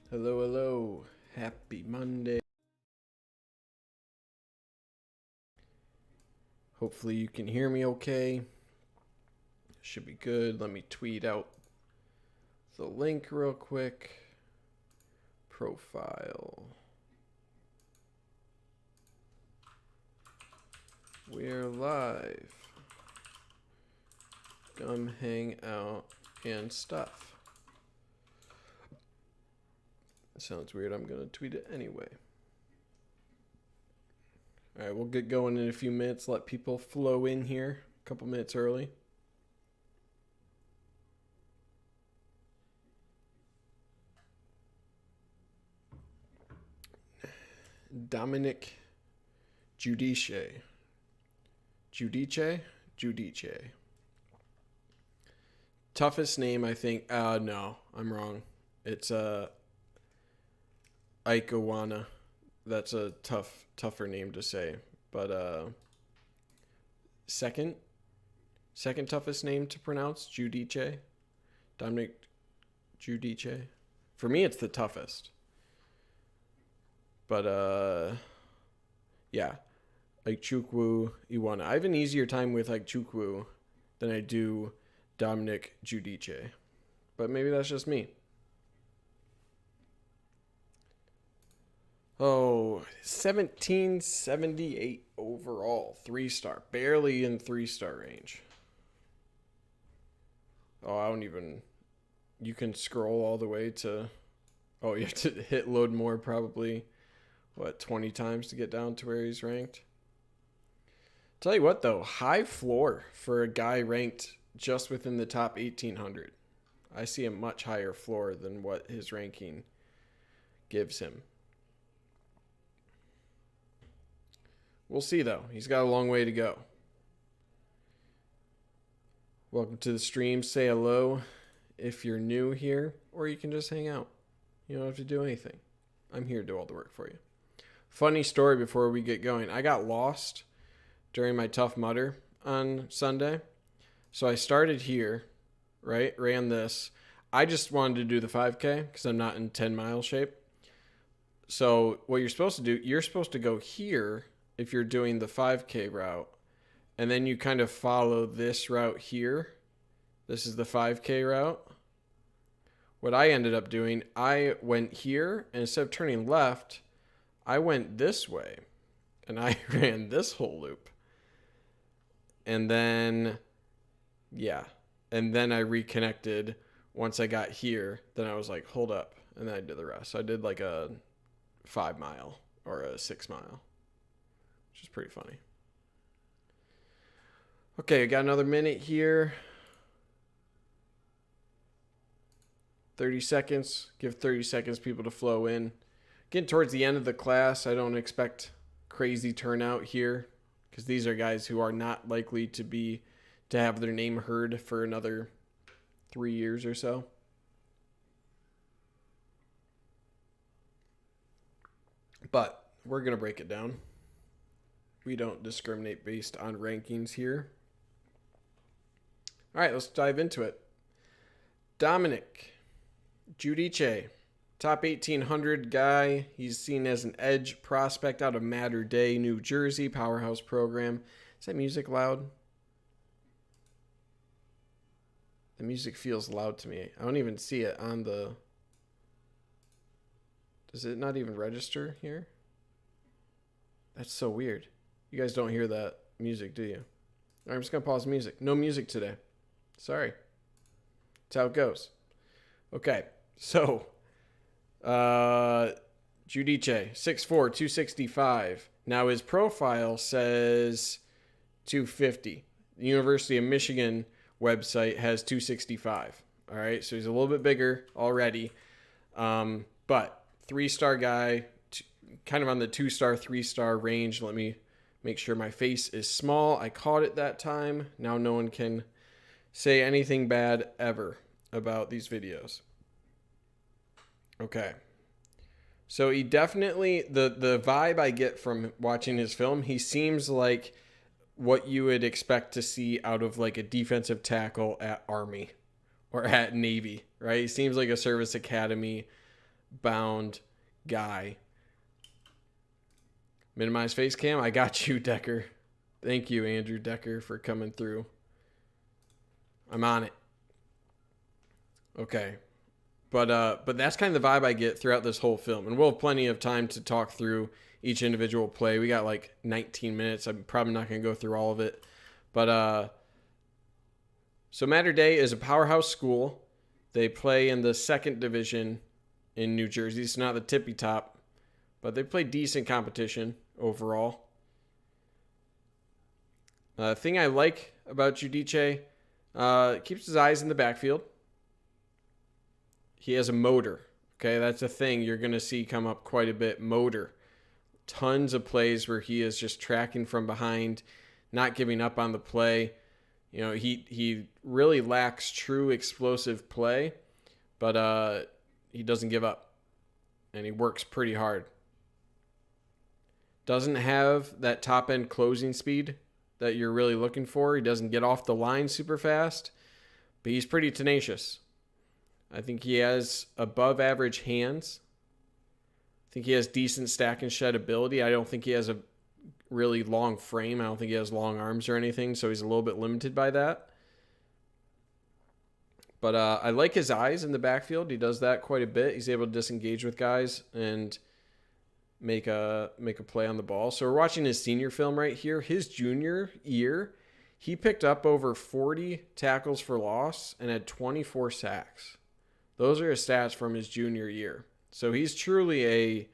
Hello, hello. Happy Monday. Hopefully you can hear me okay. Should be good. Let me tweet out the link real quick. Profile. We're live. Come hang out and stuff. Sounds weird. I'm going to tweet it anyway. All right, we'll get going in a few minutes. Let people flow in here a couple minutes early. Dominick Giudice. Giudice. Toughest name, I think. No, I'm wrong. It's Ikawana. That's a tougher name to say. But second toughest name to pronounce, Giudice. Dominick Giudice. For me, it's the toughest. But yeah, Ikechukwu Iwana. I have an easier time with Ikechukwu than I do Dominick Giudice. But maybe that's just me. Oh, 1778 overall. 3-star. Barely in 3-star range. Oh, I don't even... You can scroll all the way to... Oh, you have to hit load more probably, 20 times to get down to where he's ranked? Tell you what, though. High floor for a guy ranked just within the top 1,800. I see a much higher floor than what his ranking gives him. We'll see, though. He's got a long way to go. Welcome to the stream. Say hello if you're new here, or you can just hang out. You don't have to do anything. I'm here to do all the work for you. Funny story before we get going. I got lost during my Tough Mudder on Sunday. So I started here, right? Ran this. I just wanted to do the 5K because I'm not in 10-mile shape. So what you're supposed to do, you're supposed to go here if you're doing the 5K route, and then you kind of follow this route here. This is the 5K route. What I ended up doing, I went here, and instead of turning left, I went this way, and I ran this whole loop. And then, yeah, and then I reconnected once I got here. Then I was like, hold up, and then I did the rest. So I did like a 5-mile or a 6-mile. Which is pretty funny. Okay, got another minute here. 30 seconds. Give 30 seconds people to flow in. Getting towards the end of the class, I don't expect crazy turnout here because these are guys who are not likely to have their name heard for another 3 years or so. But we're going to break it down. We don't discriminate based on rankings here. All right, let's dive into it. Dominick Giudice, top 1,800 guy. He's seen as an edge prospect out of Mater Dei, New Jersey, powerhouse program. Is that music loud? The music feels loud to me. I don't even see it on the... Does it not even register here? That's so weird. You guys don't hear that music, do you? All right, I'm just going to pause music. No music today. Sorry. That's how it goes. Okay, so Giudice, 6'4", 265. Now his profile says 250. The University of Michigan website has 265. All right, so he's a little bit bigger already. But 3-star guy, kind of on the 2-star, 3-star range. Let me make sure my face is small. I caught it that time. Now no one can say anything bad ever about these videos. Okay. So he definitely, the vibe I get from watching his film, he seems like what you would expect to see out of like a defensive tackle at Army or at Navy, right? He seems like a service academy bound guy. Minimize face cam. I got you, Decker. Thank you, Andrew Decker, for coming through. I'm on it. Okay. But that's kind of the vibe I get throughout this whole film. And we'll have plenty of time to talk through each individual play. We got like 19 minutes. I'm probably not going to go through all of it. But so Mater Dei is a powerhouse school. They play in the 2nd division in New Jersey. It's not the tippy top, but they play decent competition overall. The thing I like about Giudice, keeps his eyes in the backfield. He has a motor. Okay, that's a thing you're going to see come up quite a bit. Motor. Tons of plays where he is just tracking from behind, not giving up on the play. You know, he really lacks true explosive play, but he doesn't give up, and he works pretty hard. Doesn't have that top-end closing speed that you're really looking for. He doesn't get off the line super fast, but he's pretty tenacious. I think he has above average hands. I think he has decent stack and shed ability. I don't think he has a really long frame. I don't think he has long arms or anything, so he's a little bit limited by that. But I like his eyes in the backfield. He does that quite a bit. He's able to disengage with guys and make a play on the ball. So we're watching his senior film right here. His junior year, he picked up over 40 tackles for loss and had 24 sacks. Those are his stats from his junior year. So he's truly a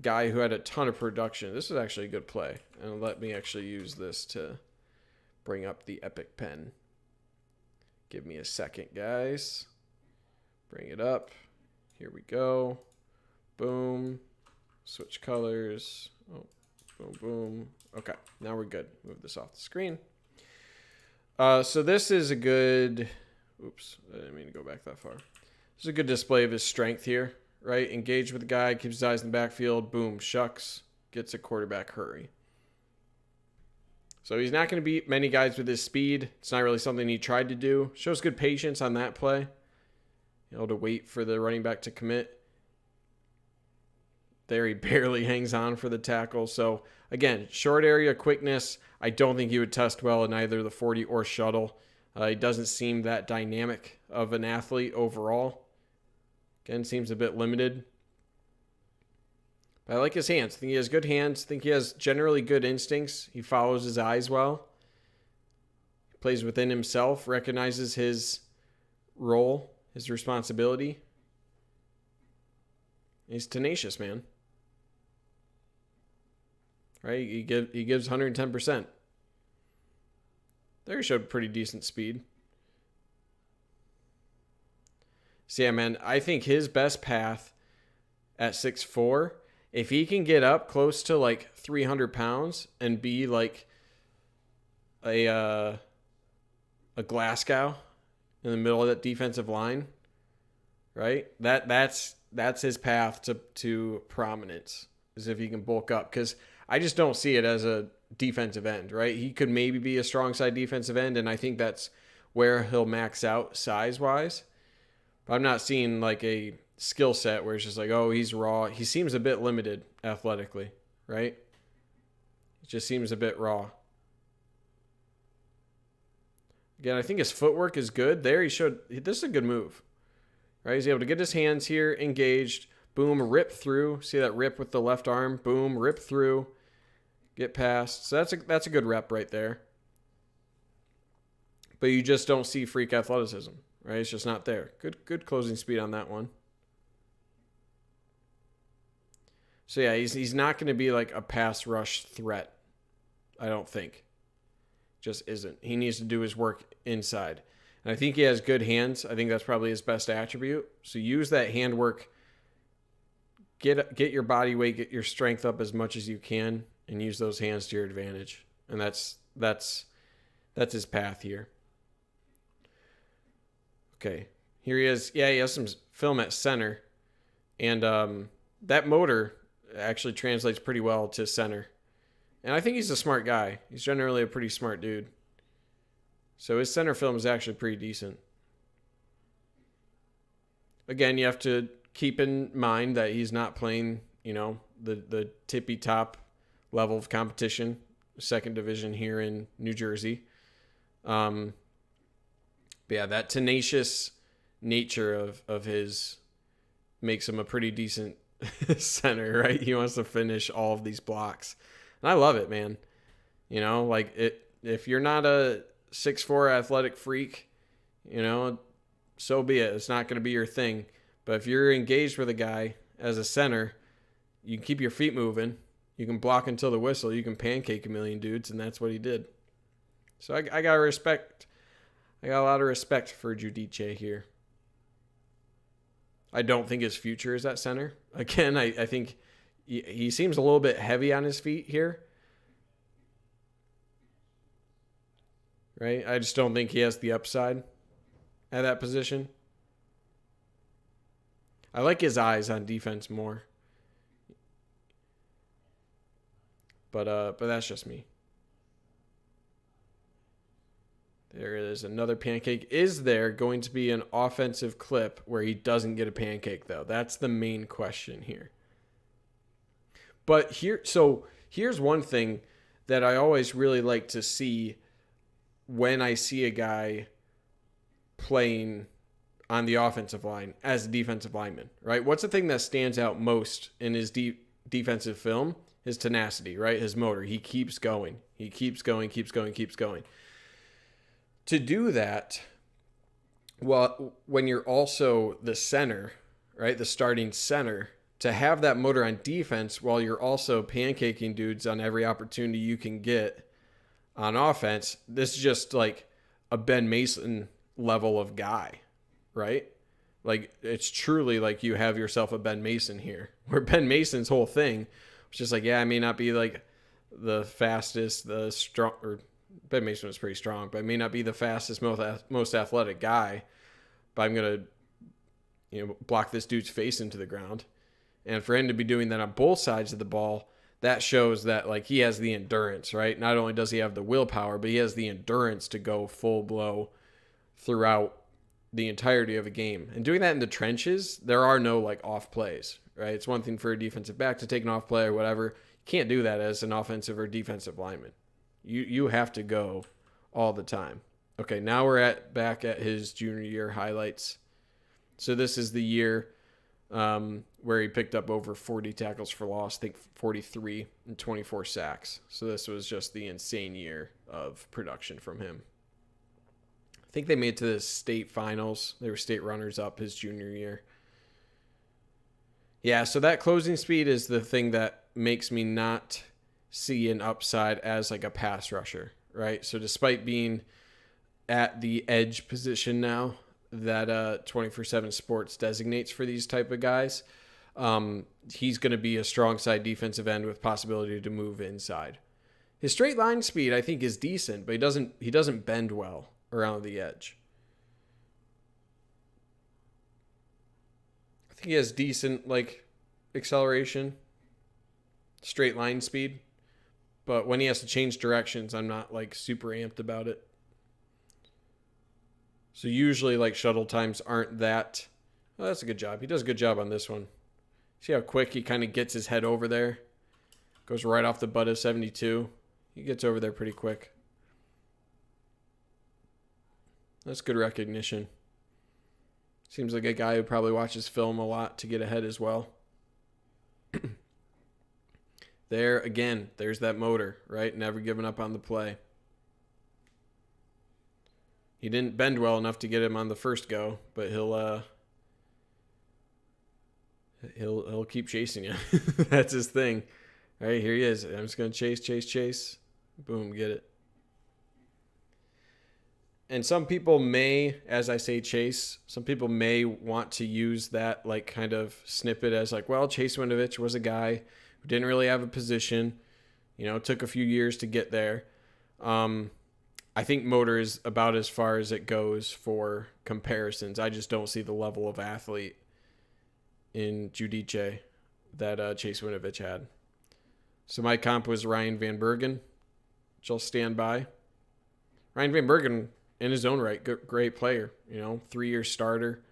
guy who had a ton of production. This is actually a good play. And let me actually use this to bring up the epic pen. Give me a second, guys. Bring it up. Here we go. Boom. Switch colors. Oh, boom, boom. Okay, now we're good. Move this off the screen. So this is a good... Oops, I didn't mean to go back that far. This is a good display of his strength here, right? Engage with the guy, keeps his eyes in the backfield. Boom, shucks. Gets a quarterback hurry. So he's not going to beat many guys with his speed. It's not really something he tried to do. Shows good patience on that play. Able to wait for the running back to commit. There he barely hangs on for the tackle. So again, short area quickness. I don't think he would test well in either the 40 or shuttle. He doesn't seem that dynamic of an athlete overall. Again, seems a bit limited. But I like his hands. I think he has good hands. I think he has generally good instincts. He follows his eyes well. He plays within himself, recognizes his role, his responsibility. He's tenacious, man. Right? He gives 110%. There he showed pretty decent speed. So yeah, man, I think his best path at 6'4", if he can get up close to like 300 pounds and be like a Glasgow in the middle of that defensive line, right? That's his path to prominence, is if he can bulk up. Because I just don't see it as a defensive end, right? He could maybe be a strong side defensive end, and I think that's where he'll max out size-wise. But I'm not seeing like a skill set where it's just like, oh, he's raw. He seems a bit limited athletically, right? It just seems a bit raw. Again, I think his footwork is good. There he showed, this is a good move, right? He's able to get his hands here, engaged, boom, rip through. See that rip with the left arm? Boom, rip through. Get past. So that's a good rep right there. But you just don't see freak athleticism, right? It's just not there. Good closing speed on that one. So yeah, he's not going to be like a pass rush threat, I don't think. Just isn't. He needs to do his work inside. And I think he has good hands. I think that's probably his best attribute. So use that handwork. Get your body weight, get your strength up as much as you can, and use those hands to your advantage. And that's his path here. Okay. Here he is. Yeah, he has some film at center. And that motor actually translates pretty well to center. And I think he's a smart guy. He's generally a pretty smart dude. So his center film is actually pretty decent. Again, you have to keep in mind that he's not playing, the tippy top level of competition, second division here in New Jersey. But yeah, that tenacious nature of his makes him a pretty decent center, right? He wants to finish all of these blocks. And I love it, man. If you're not a 6'4" athletic freak, so be it. It's not going to be your thing. But if you're engaged with a guy as a center, you can keep your feet moving. You can block until the whistle. You can pancake a million dudes, and that's what he did. So I got respect. I got a lot of respect for Giudice here. I don't think his future is at center. Again, I think he seems a little bit heavy on his feet here. Right? I just don't think he has the upside at that position. I like his eyes on defense more. But that's just me. There is another pancake. Is there going to be an offensive clip where he doesn't get a pancake, though? That's the main question here. But here's one thing that I always really like to see when I see a guy playing on the offensive line as a defensive lineman, right? What's the thing that stands out most in his defensive film? His tenacity, right? His motor. He keeps going. He keeps going. To do that, well, when you're also the center, right, the starting center, to have that motor on defense while you're also pancaking dudes on every opportunity you can get on offense, this is just like a Ben Mason level of guy, right? Like, it's truly like you have yourself a Ben Mason here, where Ben Mason's whole thing was just like, yeah, I may not be like the fastest, the strong, or Ben Mason was pretty strong, but I may not be the fastest, most athletic guy, but I'm going to, block this dude's face into the ground. And for him to be doing that on both sides of the ball, that shows that, like, he has the endurance, right? Not only does he have the willpower, but he has the endurance to go full blow throughout the entirety of a game. And doing that in the trenches, there are no, like, off plays, right? It's one thing for a defensive back to take an off play or whatever. You can't do that as an offensive or defensive lineman. You have to go all the time. Okay, now we're back at his junior year highlights. So this is the year where he picked up over 40 tackles for loss, I think 43 and 24 sacks. So this was just the insane year of production from him. I think they made it to the state finals. They were state runners up his junior year. Yeah, so that closing speed is the thing that makes me not see an upside as like a pass rusher, right? So despite being at the edge position now that 24/7 Sports designates for these type of guys, he's going to be a strong side defensive end with possibility to move inside. His straight line speed, I think, is decent, but he doesn't bend well around the edge. I think he has decent like acceleration, straight line speed. But when he has to change directions, I'm not like super amped about it. So usually like shuttle times aren't that. Oh, that's a good job. He does a good job on this one. See how quick he kind of gets his head over there? Goes right off the butt of 72. He gets over there pretty quick. That's good recognition. Seems like a guy who probably watches film a lot to get ahead as well. There, again, there's that motor, right? Never giving up on the play. He didn't bend well enough to get him on the first go, but he'll keep chasing you. That's his thing. All right, here he is. I'm just going to chase. Boom, get it. And some people may, as I say chase, some people may want to use that like kind of snippet as like, well, Chase Winovich was a guy who didn't really have a position, took a few years to get there. I think motor is about as far as it goes for comparisons. I just don't see the level of athlete in Giudice that Chase Winovich had. So my comp was Ryan Van Bergen, which I'll stand by. Ryan Van Bergen, in his own right, great player, 3-year starter.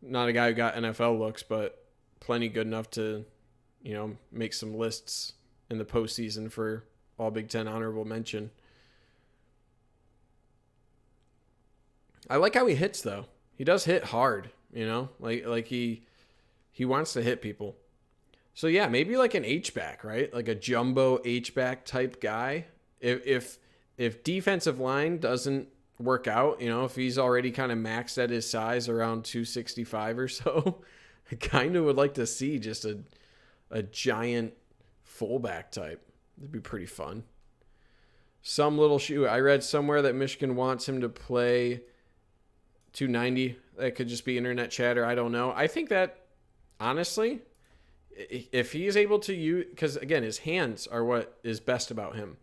Not a guy who got NFL looks, but plenty good enough to, make some lists in the postseason for all Big Ten honorable mention. I like how he hits, though. He does hit hard, like he wants to hit people. So yeah, maybe like an H-back, right? Like a jumbo H-back type guy. If defensive line doesn't work out, if he's already kind of maxed at his size around 265 or so, I kind of would like to see just a giant fullback type. It'd be pretty fun. Some little shoe. I read somewhere that Michigan wants him to play 290. That could just be internet chatter. I don't know. I think that, honestly, if he is able to use, because again, his hands are what is best about him.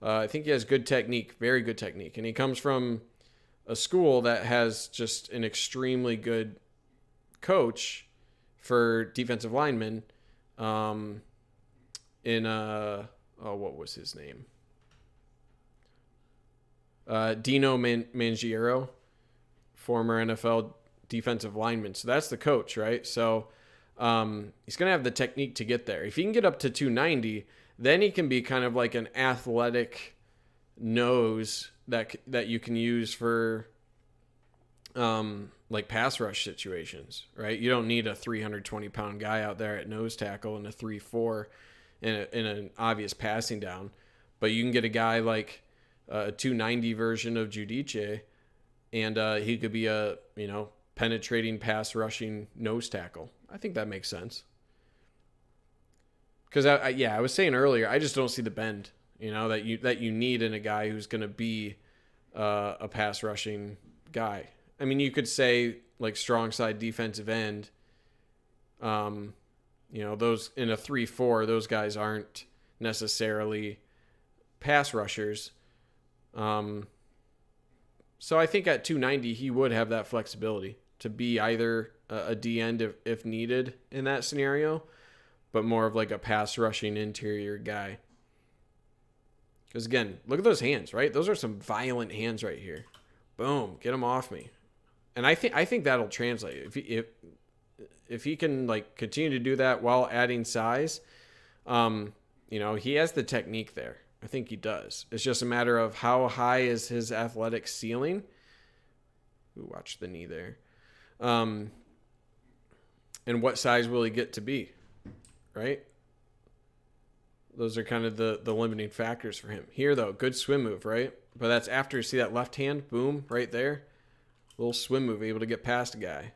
I think he has good technique, very good technique. And he comes from a school that has just an extremely good coach for defensive linemen. What was his name? Dino Mangiero, former NFL defensive lineman. So that's the coach, right? So he's going to have the technique to get there. If he can get up to 290, then he can be kind of like an athletic nose that you can use for like pass rush situations, right? You don't need a 320-pound guy out there at nose tackle and a 3-4 in an obvious passing down. But you can get a guy like a 290 version of Giudice, and he could be a, penetrating pass rushing nose tackle. I think that makes sense. Because I was saying earlier, I just don't see the bend, that you need in a guy who's going to be a pass rushing guy. I mean, you could say like strong side defensive end. Those in a 3-4, those guys aren't necessarily pass rushers. So I think at 290 he would have that flexibility to be either a D end if needed in that scenario, but more of like a pass rushing interior guy. Because again, look at those hands, right? Those are some violent hands right here. Boom, get them off me. And I think that'll translate. If he can like continue to do that while adding size, he has the technique there. I think he does. It's just a matter of how high is his athletic ceiling. Ooh, watch the knee there. And what size will he get to be, right? Those are kind of the limiting factors for him. Here, though, good swim move, right? But that's after you see that left hand, boom, right there. Little swim move, able to get past a guy,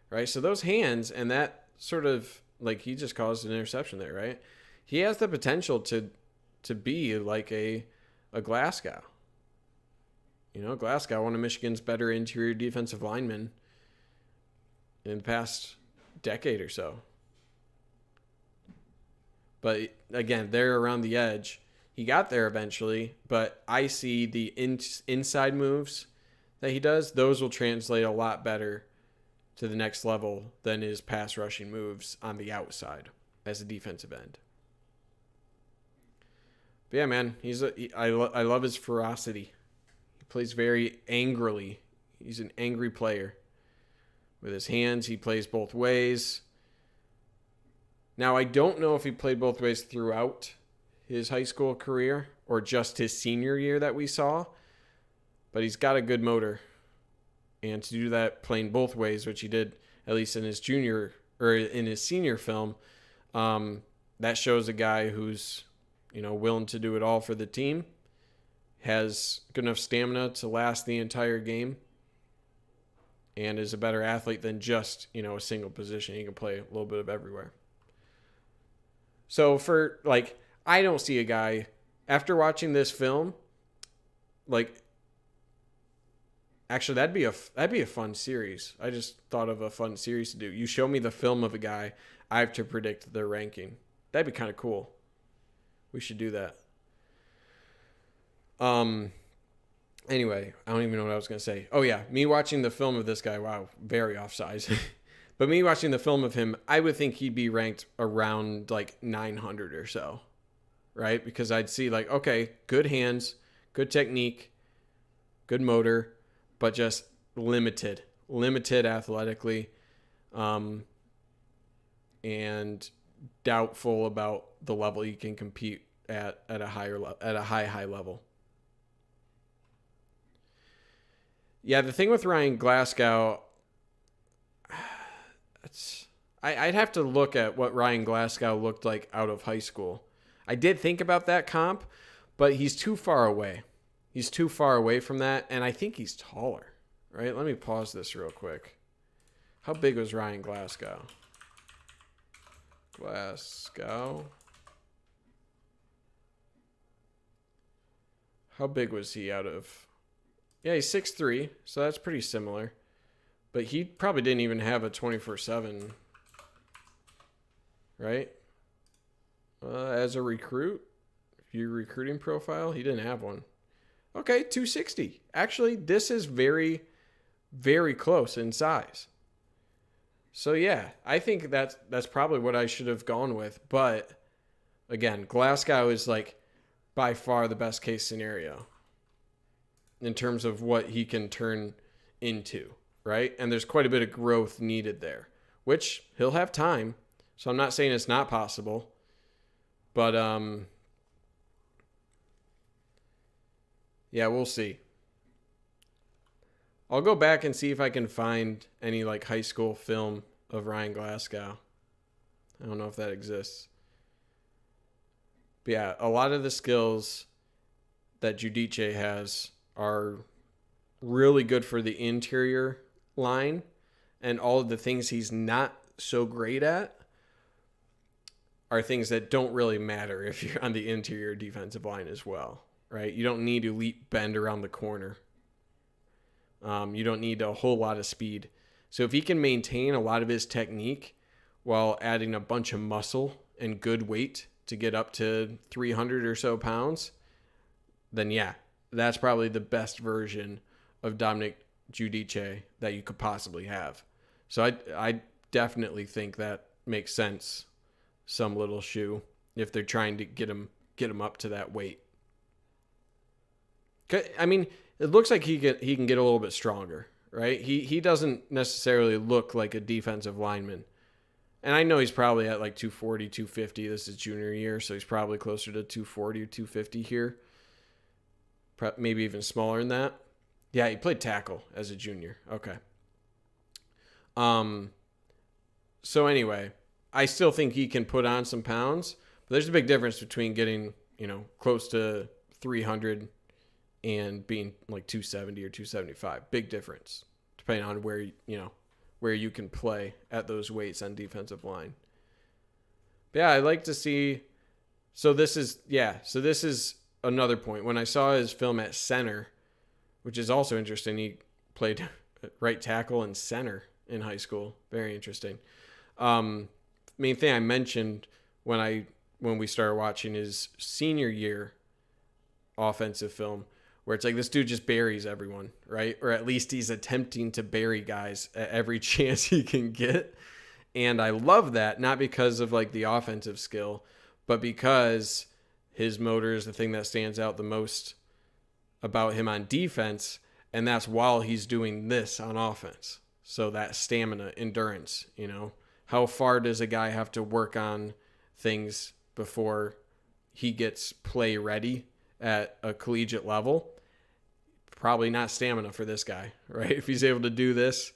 right? So those hands and that sort of, like he just caused an interception there, right? He has the potential to be like a Glasgow. Glasgow, one of Michigan's better interior defensive linemen in the past decade or so. But again, they're around the edge. He got there eventually, but I see the inside moves that he does. Those will translate a lot better to the next level than his pass rushing moves on the outside as a defensive end. But yeah, man, I love his ferocity. He plays very angrily. He's an angry player. With his hands, he plays both ways. Now, I don't know if he played both ways throughout his high school career or just his senior year that we saw, but he's got a good motor. And to do that playing both ways, which he did at least in his junior or in his senior film, that shows a guy who's, willing to do it all for the team, has good enough stamina to last the entire game, and is a better athlete than just, a single position. He can play a little bit of everywhere. So I don't see a guy after watching this film, actually that'd be a fun series. I just thought of a fun series to do. You show me the film of a guy, I have to predict their ranking. That'd be kind of cool. We should do that. Anyway, I don't even know what I was going to say. Oh yeah, me watching the film of this guy, wow, very offsides. But me watching the film of him, I would think he'd be ranked around 900 or so, right? Because I'd see okay, good hands, good technique, good motor, but just limited athletically. and doubtful about the level he can compete at a high level. Yeah, the thing with Ryan Glasgow, I'd have to look at what Ryan Glasgow looked like out of high school. I did think about that comp, but he's too far away. He's too far away from that, and I think he's taller, right? Let me pause this real quick. How big was Ryan Glasgow? How big was he out of... Yeah, he's 6'3", so that's pretty similar. But he probably didn't even have a 24/7, right? As a recruit, your recruiting profile, he didn't have one. Okay, 260. Actually, this is very, very close in size. So yeah, I think that's probably what I should have gone with. But again, Glasgow is like by far the best case scenario in terms of what he can turn into, right? And there's quite a bit of growth needed there, which he'll have time. So I'm not saying it's not possible, but yeah, we'll see. I'll go back and see if I can find any like high school film of Ryan Glasgow. I don't know if that exists. But yeah, a lot of the skills that Giudice has are really good for the interior line, and all of the things he's not so great at are things that don't really matter if you're on the interior defensive line as well, right? You don't need elite bend around the corner. You don't need a whole lot of speed. So if he can maintain a lot of his technique while adding a bunch of muscle and good weight to get up to 300 or so pounds, then yeah, that's probably the best version of Dominick Giudice that you could possibly have. So I definitely think that makes sense, some little shoe, if they're trying to get him up to that weight. I mean, it looks like he can get a little bit stronger, right? He doesn't necessarily look like a defensive lineman. And I know he's probably at like 240, 250. This is junior year, so he's probably closer to 240 or 250 here. Maybe even smaller than that. Yeah, he played tackle as a junior. Okay. So anyway, I still think he can put on some pounds, but there's a big difference between getting, close to 300 and being like 270 or 275. Big difference depending on where you can play at those weights on defensive line. But yeah, I'd like to see. So this is another point. When I saw his film at center, which is also interesting, he played right tackle and center in high school. Very interesting. Main thing I mentioned when we started watching his senior year offensive film, where it's like this dude just buries everyone, right? Or at least he's attempting to bury guys at every chance he can get. And I love that, not because of like the offensive skill, but because his motor is the thing that stands out the most about him on defense. And that's while he's doing this on offense. So that stamina, endurance, how far does a guy have to work on things before he gets play ready at a collegiate level? Probably not stamina for this guy, right? If he's able to do this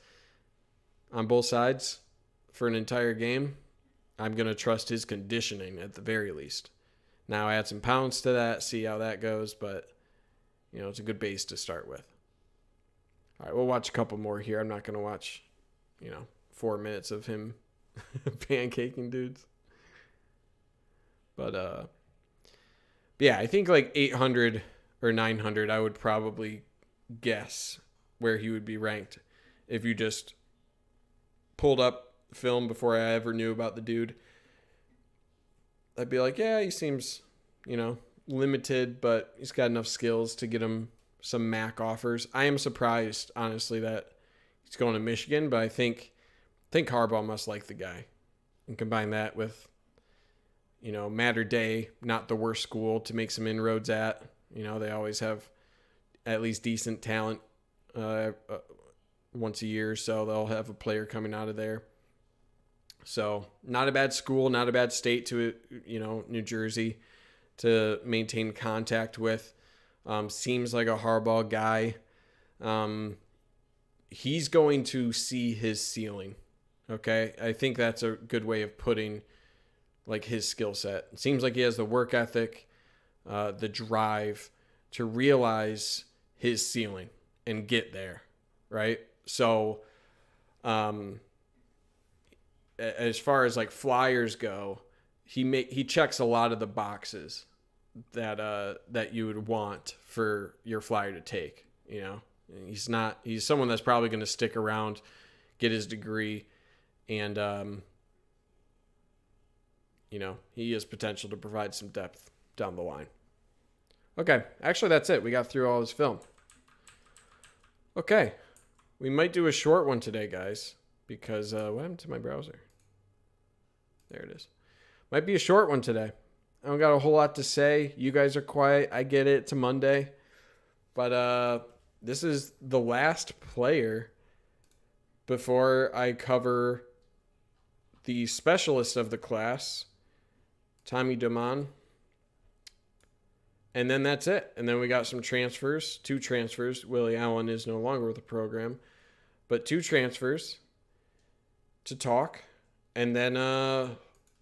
on both sides for an entire game, I'm going to trust his conditioning at the very least. Now add some pounds to that, see how that goes, but it's a good base to start with. All right, we'll watch a couple more here. I'm not going to watch, 4 minutes of him pancaking dudes. But yeah, I think like 800 or 900, I would probably guess where he would be ranked if you just pulled up film before I ever knew about the dude. I'd be like, yeah, he seems, limited, but he's got enough skills to get him some MAC offers. I am surprised, honestly, that he's going to Michigan, but I think Harbaugh must like the guy. And combine that with, Mater Day, not the worst school to make some inroads at. They always have at least decent talent once a year, so they'll have a player coming out of there. So not a bad school, not a bad state to, New Jersey to maintain contact with. Seems like a Harbaugh guy. He's going to see his ceiling. Okay. I think that's a good way of putting like his skill set. It seems like he has the work ethic, the drive to realize his ceiling and get there. Right. So, as far as like flyers go, he checks a lot of the boxes that you would want for your flyer to take. He's someone that's probably going to stick around, get his degree, and he has potential to provide some depth down the line. Okay, actually that's it. We got through all his film. Okay, we might do a short one today, guys, because what happened to my browser? There it is. Might be a short one today. I don't got a whole lot to say. You guys are quiet. I get it. It's a Monday. But this is the last player before I cover the specialist of the class, Tommy DeMond. And then that's it. And then we got some transfers, 2 transfers. Willie Allen is no longer with the program. But 2 transfers to talk. And then, I'm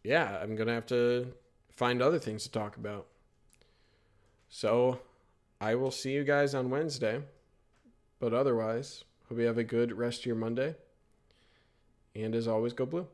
going to have to find other things to talk about. So I will see you guys on Wednesday. But otherwise, hope you have a good rest of your Monday. And as always, go blue.